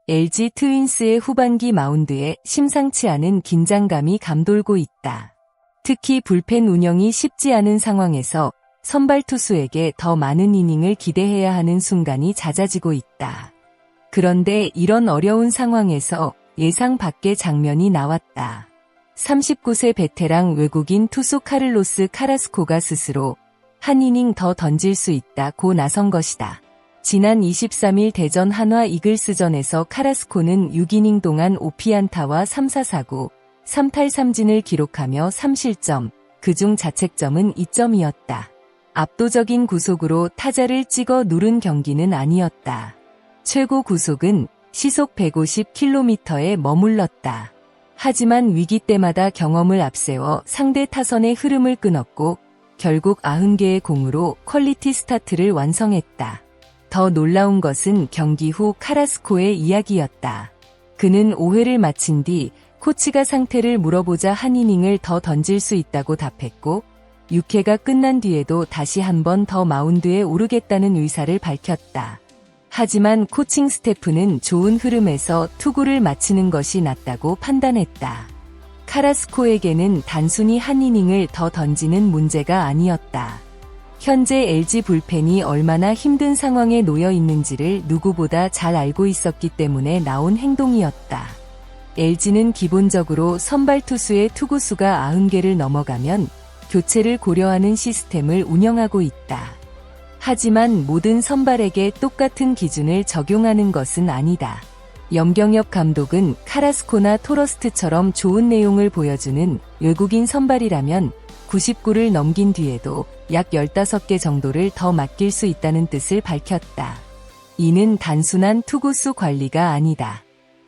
LG 트윈스의 후반기 마운드에 심상치 않은 긴장감이 감돌고 있다. 특히 불펜 운영이 쉽지 않은 상황에서 선발 투수에게 더 많은 이닝을 기대해야 하는 순간이 잦아지고 있다. 그런데 이런 어려운 상황에서 예상 밖의 장면이 나왔다. 39세 베테랑 외국인 투수 카를로스 카라스코가 스스로 한 이닝 더 던질 수 있다고 나선 것이다. 지난 23일 대전 한화 이글스전에서 카라스코는 6이닝 동안 5피안타와 3사사구, 3탈3진을 기록하며 3실점, 그중 자책점은 2점이었다. 압도적인 구속으로 타자를 찍어 누른 경기는 아니었다. 최고 구속은 시속 150km에 머물렀다. 하지만 위기 때마다 경험을 앞세워 상대 타선의 흐름을 끊었고 결국 90개의 공으로 퀄리티 스타트를 완성했다. 더 놀라운 것은 경기 후 카라스코의 이야기였다. 그는 5회를 마친 뒤 코치가 상태를 물어보자 한 이닝을 더 던질 수 있다고 답했고 6회가 끝난 뒤에도 다시 한 번 더 마운드에 오르겠다는 의사를 밝혔다. 하지만 코칭 스태프는 좋은 흐름에서 투구를 마치는 것이 낫다고 판단했다. 카라스코에게는 단순히 한 이닝을 더 던지는 문제가 아니었다. 현재 LG 불펜이 얼마나 힘든 상황에 놓여 있는지를 누구보다 잘 알고 있었기 때문에 나온 행동이었다. LG는 기본적으로 선발 투수의 투구수가 90개를 넘어가면 교체를 고려하는 시스템을 운영하고 있다. 하지만 모든 선발에게 똑같은 기준을 적용하는 것은 아니다. 염경엽 감독은 카라스코나 토러스트처럼 좋은 내용을 보여주는 외국인 선발이라면 99를 넘긴 뒤에도 약 15개 정도를 더 맡길 수 있다는 뜻을 밝혔다. 이는 단순한 투구수 관리가 아니다.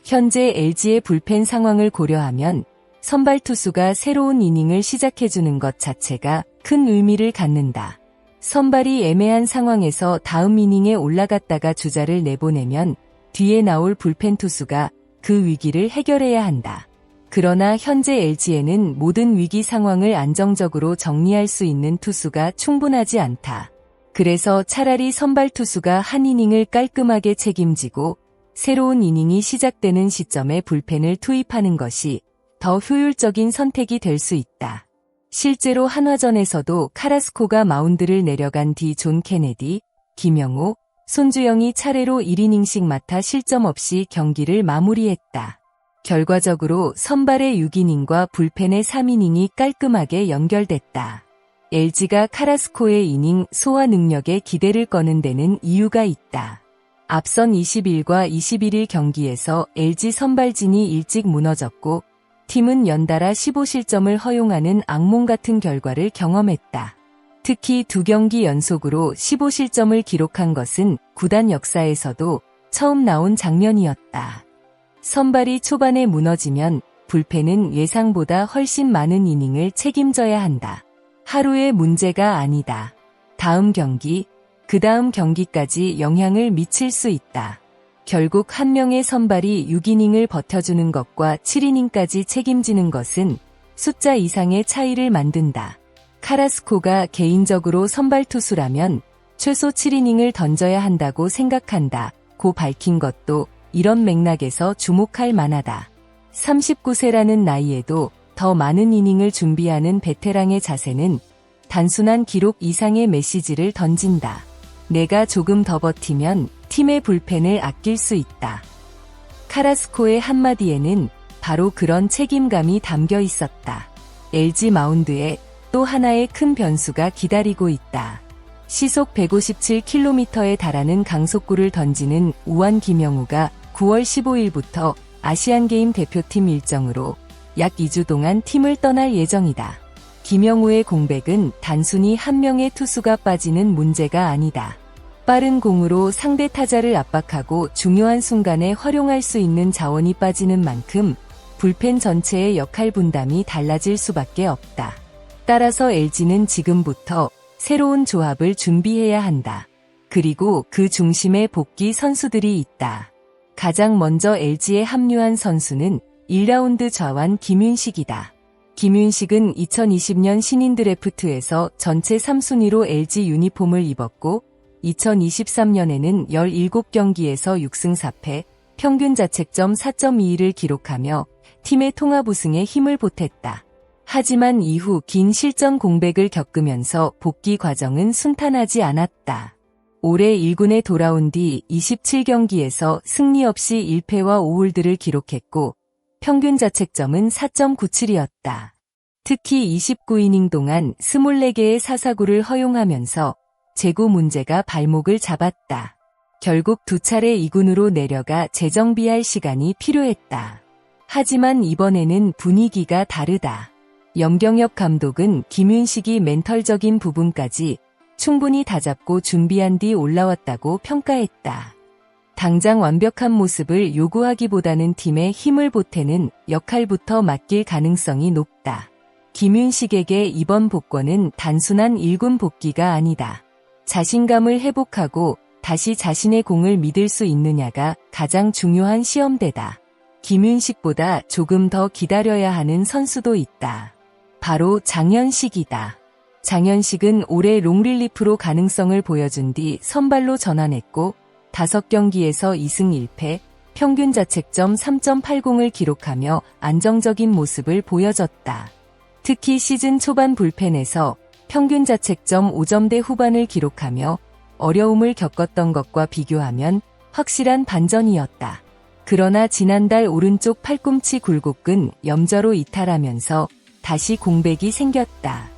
현재 LG의 불펜 상황을 고려하면 선발 투수가 새로운 이닝을 시작해주는 것 자체가 큰 의미를 갖는다. 선발이 애매한 상황에서 다음 이닝에 올라갔다가 주자를 내보내면 뒤에 나올 불펜 투수가 그 위기를 해결해야 한다. 그러나 현재 LG에는 모든 위기 상황을 안정적으로 정리할 수 있는 투수가 충분하지 않다. 그래서 차라리 선발 투수가 한 이닝을 깔끔하게 책임지고 새로운 이닝이 시작되는 시점에 불펜을 투입하는 것이 더 효율적인 선택이 될 수 있다. 실제로 한화전에서도 카라스코가 마운드를 내려간 뒤 존 케네디, 김영호, 손주영이 차례로 1이닝씩 맡아 실점 없이 경기를 마무리했다. 결과적으로 선발의 6이닝과 불펜의 3이닝이 깔끔하게 연결됐다. LG가 카라스코의 이닝 소화 능력에 기대를 거는 데는 이유가 있다. 앞선 20일과 21일 경기에서 LG 선발진이 일찍 무너졌고 팀은 연달아 15실점을 허용하는 악몽 같은 결과를 경험했다. 특히 2경기 연속으로 15실점을 기록한 것은 구단 역사에서도 처음 나온 장면이었다. 선발이 초반에 무너지면 불펜은 예상보다 훨씬 많은 이닝을 책임져야 한다. 하루의 문제가 아니다. 다음 경기, 그 다음 경기까지 영향을 미칠 수 있다. 결국 한 명의 선발이 6이닝을 버텨주는 것과 7이닝까지 책임지는 것은 숫자 이상의 차이를 만든다. 카라스코가 개인적으로 선발 투수라면 최소 7이닝을 던져야 한다고 생각한다. 고 밝힌 것도 이런 맥락에서 주목할 만하다. 39세라는 나이에도 더 많은 이닝을 준비하는 베테랑의 자세는 단순한 기록 이상의 메시지를 던진다. 내가 조금 더 버티면 팀의 불펜을 아낄 수 있다. 카라스코의 한마디에는 바로 그런 책임감이 담겨 있었다. LG 마운드에 또 하나의 큰 변수가 기다리고 있다. 시속 157km에 달하는 강속구를 던지는 우완 김영우가 9월 15일부터 아시안게임 대표팀 일정으로 약 2주 동안 팀을 떠날 예정이다. 김영우의 공백은 단순히 한 명의 투수가 빠지는 문제가 아니다. 빠른 공으로 상대 타자를 압박하고 중요한 순간에 활용할 수 있는 자원이 빠지는 만큼 불펜 전체의 역할 분담이 달라질 수밖에 없다. 따라서 LG는 지금부터 새로운 조합을 준비해야 한다. 그리고 그 중심에 복귀 선수들이 있다. 가장 먼저 LG에 합류한 선수는 1라운드 좌완 김윤식이다. 김윤식은 2020년 신인 드래프트에서 전체 3순위로 LG 유니폼을 입었고 2023년에는 17경기에서 6승 4패, 평균 자책점 4.22를 기록하며 팀의 통합 우승에 힘을 보탰다. 하지만 이후 긴 실전 공백을 겪으면서 복귀 과정은 순탄하지 않았다. 올해 1군에 돌아온 뒤 27경기에서 승리 없이 1패와 5홀드를 기록했고 평균 자책점은 4.97이었다. 특히 29이닝 동안 24개의 사사구를 허용하면서 제구 문제가 발목을 잡았다. 결국 2차례 2군으로 내려가 재정비할 시간이 필요했다. 하지만 이번에는 분위기가 다르다. 염경엽 감독은 김윤식이 멘털적인 부분까지 충분히 다잡고 준비한 뒤 올라왔다고 평가했다. 당장 완벽한 모습을 요구하기보다는 팀에 힘을 보태는 역할부터 맡길 가능성이 높다. 김윤식에게 이번 복권은 단순한 1군 복귀가 아니다. 자신감을 회복하고 다시 자신의 공을 믿을 수 있느냐가 가장 중요한 시험대다. 김윤식보다 조금 더 기다려야 하는 선수도 있다. 바로 장현식이다. 장현식은 올해 롱릴리프로 가능성을 보여준 뒤 선발로 전환했고 5경기에서 2승 1패, 평균 자책점 3.80을 기록하며 안정적인 모습을 보여줬다. 특히 시즌 초반 불펜에서 평균 자책점 5점대 후반을 기록하며 어려움을 겪었던 것과 비교하면 확실한 반전이었다. 그러나 지난달 오른쪽 팔꿈치 굴곡근 염좌로 이탈하면서 다시 공백이 생겼다.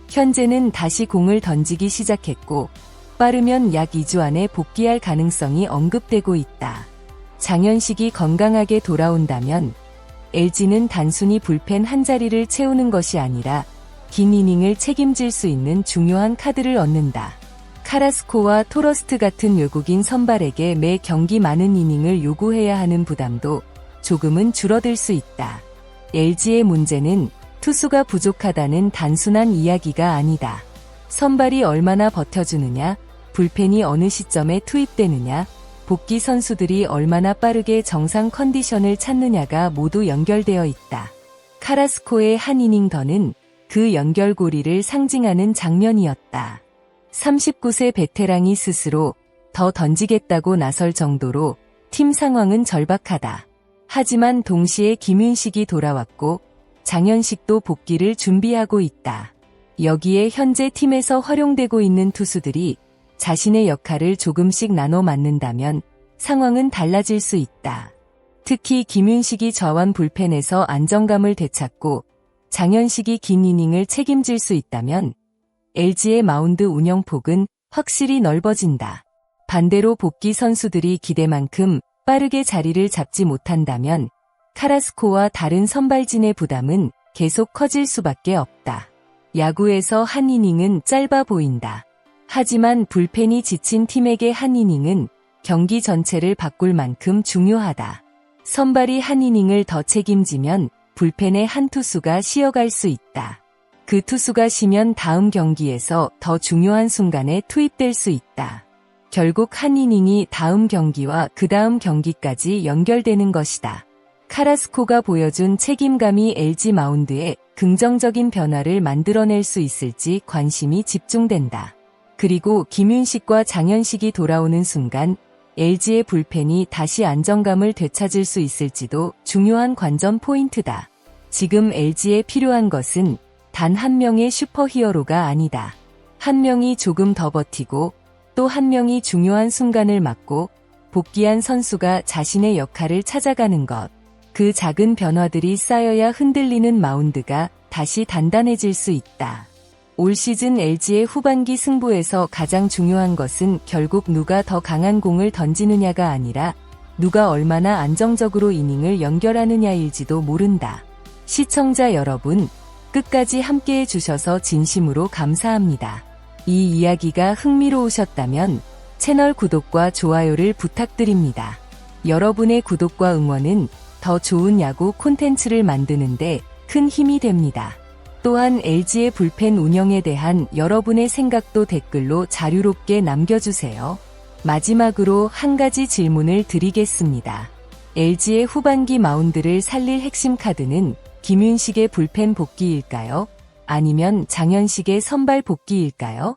현재는 다시 공을 던지기 시작했고 빠르면 약 2주 안에 복귀할 가능성이 언급되고 있다. 장현식이 건강하게 돌아온다면 LG는 단순히 불펜 한 자리를 채우는 것이 아니라 긴 이닝을 책임질 수 있는 중요한 카드를 얻는다. 카라스코와 토러스트 같은 외국인 선발에게 매 경기 많은 이닝을 요구해야 하는 부담도 조금은 줄어들 수 있다. LG의 문제는 투수가 부족하다는 단순한 이야기가 아니다. 선발이 얼마나 버텨주느냐, 불펜이 어느 시점에 투입되느냐, 복귀 선수들이 얼마나 빠르게 정상 컨디션을 찾느냐가 모두 연결되어 있다. 카라스코의 한 이닝 더는 그 연결고리를 상징하는 장면이었다. 39세 베테랑이 스스로 더 던지겠다고 나설 정도로 팀 상황은 절박하다. 하지만 동시에 김윤식이 돌아왔고 장현식도 복귀를 준비하고 있다. 여기에 현재 팀에서 활용되고 있는 투수들이 자신의 역할을 조금씩 나눠 맡는다면 상황은 달라질 수 있다. 특히 김윤식이 좌완 불펜에서 안정감을 되찾고 장현식이 긴 이닝을 책임질 수 있다면 LG의 마운드 운영폭은 확실히 넓어진다. 반대로 복귀 선수들이 기대만큼 빠르게 자리를 잡지 못한다면 카라스코와 다른 선발진의 부담은 계속 커질 수밖에 없다. 야구에서 한 이닝은 짧아 보인다. 하지만 불펜이 지친 팀에게 한 이닝은 경기 전체를 바꿀 만큼 중요하다. 선발이 한 이닝을 더 책임지면 불펜의 한 투수가 쉬어갈 수 있다. 그 투수가 쉬면 다음 경기에서 더 중요한 순간에 투입될 수 있다. 결국 한 이닝이 다음 경기와 그 다음 경기까지 연결되는 것이다. 카라스코가 보여준 책임감이 LG 마운드에 긍정적인 변화를 만들어낼 수 있을지 관심이 집중된다. 그리고 김윤식과 장현식이 돌아오는 순간 LG의 불펜이 다시 안정감을 되찾을 수 있을지도 중요한 관전 포인트다. 지금 LG에 필요한 것은 단 한 명의 슈퍼히어로가 아니다. 한 명이 조금 더 버티고 또 한 명이 중요한 순간을 맡고 복귀한 선수가 자신의 역할을 찾아가는 것. 그 작은 변화들이 쌓여야 흔들리는 마운드가 다시 단단해질 수 있다. 올 시즌 LG의 후반기 승부에서 가장 중요한 것은 결국 누가 더 강한 공을 던지느냐가 아니라 누가 얼마나 안정적으로 이닝을 연결하느냐일지도 모른다. 시청자 여러분, 끝까지 함께해 주셔서 진심으로 감사합니다. 이 이야기가 흥미로우셨다면 채널 구독과 좋아요를 부탁드립니다. 여러분의 구독과 응원은 더 좋은 야구 콘텐츠를 만드는데 큰 힘이 됩니다. 또한 LG의 불펜 운영에 대한 여러분의 생각도 댓글로 자유롭게 남겨주세요. 마지막으로 한 가지 질문을 드리겠습니다. LG의 후반기 마운드를 살릴 핵심 카드는 김윤식의 불펜 복귀일까요? 아니면 장현식의 선발 복귀일까요?